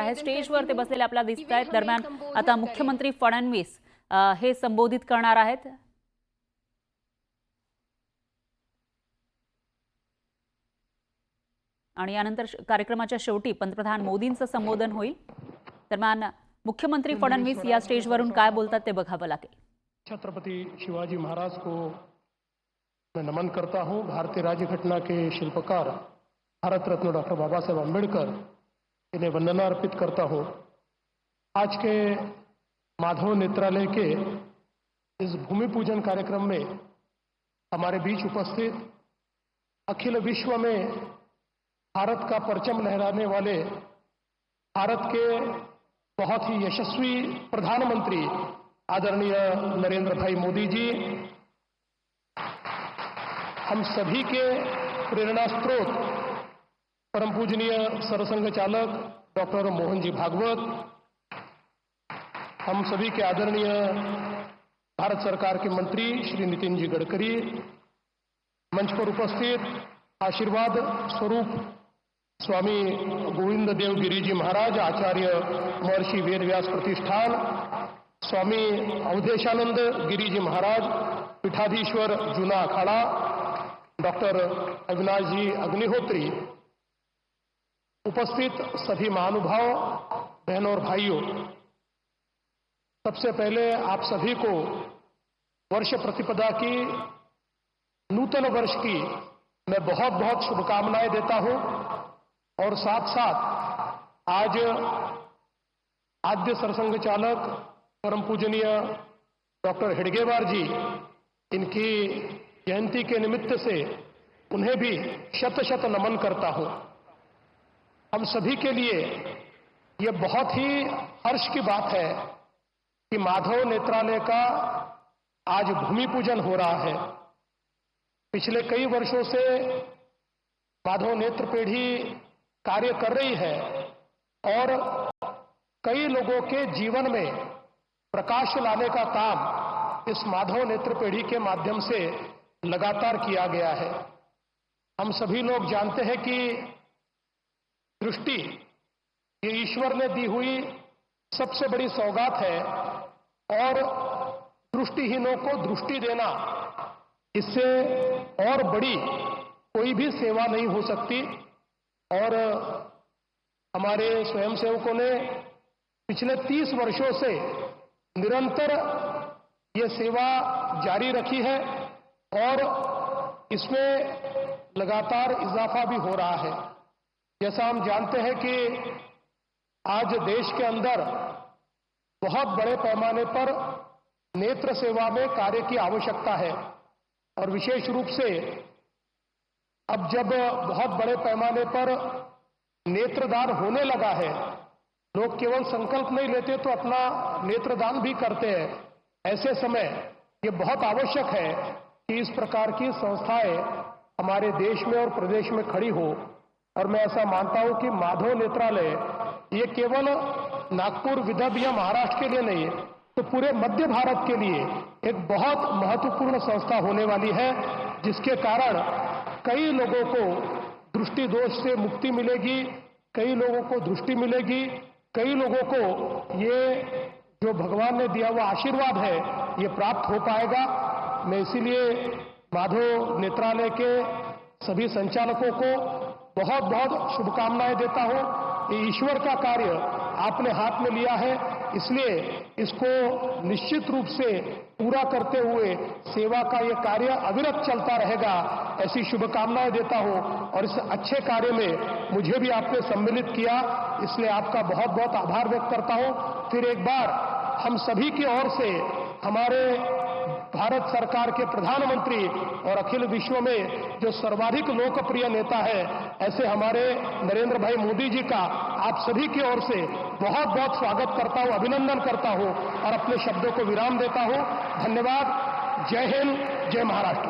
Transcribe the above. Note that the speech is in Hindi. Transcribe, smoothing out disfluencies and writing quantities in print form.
आहे. स्टेजवर ते बसलेले आपल्याला दिसत आहेत. दरम्यान आता मुख्यमंत्री फडणवीस हे संबोधित करणार आहेत. आणि यानंतर कार्यक्रमाच्या शेवटी पंतप्रधान मोदींचं संबोधन होईल. दरम्यान मुख्यमंत्री फडणवीस या स्टेजवरून काय बोलतात ते बघावं लागेल. छत्रपति शिवाजी महाराज को मैं नमन करता हूं. भारतीय राज्य घटना के शिल्पकार भारत रत्न डॉक्टर बाबा साहेब अम्बेडकर इन्हें वंदना अर्पित करता हूं. आज के माधव नेत्रालय के इस भूमि पूजन कार्यक्रम में हमारे बीच उपस्थित अखिल विश्व में भारत का परचम लहराने वाले भारत के बहुत ही यशस्वी प्रधानमंत्री आदरणीय नरेंद्र भाई मोदी जी, हम सभी के प्रेरणा स्रोत परम पूजनीय सरसंघ चालक डॉक्टर मोहन जी भागवत, हम सभी के आदरणीय भारत सरकार के मंत्री श्री नितिन जी गडकरी, मंच पर उपस्थित आशीर्वाद स्वरूप स्वामी गोविंद देव गिरिजी महाराज, आचार्य महर्षि वेद व्यास प्रतिष्ठान, स्वामी अवधेशानंद गिरिजी महाराज, पीठाधीश्वर जूना अखाड़ा, डॉक्टर अविनाश जी अग्निहोत्री, उपस्थित सभी महानुभाव, बहनों और भाइयों, सबसे पहले आप सभी को वर्ष प्रतिपदा की, नूतन वर्ष की मैं बहुत बहुत शुभकामनाएं देता हूं. और साथ साथ आज आद्य सरसंघ चालक परम पूजनीय डॉक्टर हेडगेवार जी, इनकी जयंती के निमित्त से उन्हें भी शत शत नमन करता हूं. हम सभी के लिए ये बहुत ही हर्ष की बात है कि माधव नेत्रालय का आज भूमि पूजन हो रहा है. पिछले कई वर्षों से माधव नेत्र पेढ़ी कार्य कर रही है और कई लोगों के जीवन में प्रकाश लाने का काम इस माधव नेत्र पेढ़ी के माध्यम से लगातार किया गया है. हम सभी लोग जानते हैं कि दृष्टि ये ईश्वर ने दी हुई सबसे बड़ी सौगात है और दृष्टिहीनों को दृष्टि देना, इससे और बड़ी कोई भी सेवा नहीं हो सकती. और हमारे स्वयंसेवकों ने पिछले 30 वर्षों से निरंतर ये सेवा जारी रखी है और इसमें लगातार इजाफा भी हो रहा है. जैसा हम जानते हैं कि आज देश के अंदर बहुत बड़े पैमाने पर नेत्र सेवा में कार्य की आवश्यकता है और विशेष रूप से अब जब बहुत बड़े पैमाने पर नेत्रदान होने लगा है, लोग केवल संकल्प नहीं लेते तो अपना नेत्रदान भी करते हैं. ऐसे समय ये बहुत आवश्यक है कि इस प्रकार की संस्थाएं हमारे देश में और प्रदेश में खड़ी हो. और मैं ऐसा मानता हूं कि माधव नेत्रालय ये केवल नागपुर, विदर्भ या महाराष्ट्र के लिए नहीं, तो पूरे मध्य भारत के लिए एक बहुत महत्वपूर्ण संस्था होने वाली है, जिसके कारण कई लोगों को दृष्टि दोष से मुक्ति मिलेगी, कई लोगों को दृष्टि मिलेगी, कई लोगों को ये जो भगवान ने दिया हुआ आशीर्वाद है ये प्राप्त हो पाएगा. मैं इसीलिए माधव नेत्रालय के सभी संचालकों को बहुत बहुत शुभकामनाएं देता हूं. ये ईश्वर का कार्य आपने हाथ में लिया है, इसलिए इसको निश्चित रूप से पूरा करते हुए सेवा का ये कार्य अविरत चलता रहेगा, ऐसी शुभकामनाएं देता हूं. और इस अच्छे कार्य में मुझे भी आपने सम्मिलित किया, इसलिए आपका बहुत बहुत आभार व्यक्त करता हूं. फिर एक बार हम सभी की ओर से हमारे भारत सरकार के प्रधानमंत्री और अखिल विश्व में जो सर्वाधिक लोकप्रिय नेता है, ऐसे हमारे नरेंद्र भाई मोदी जी का आप सभी की ओर से बहुत बहुत स्वागत करता हूं, अभिनंदन करता हूं और अपने शब्दों को विराम देता हूं. धन्यवाद. जय हिंद, जय महाराष्ट्र.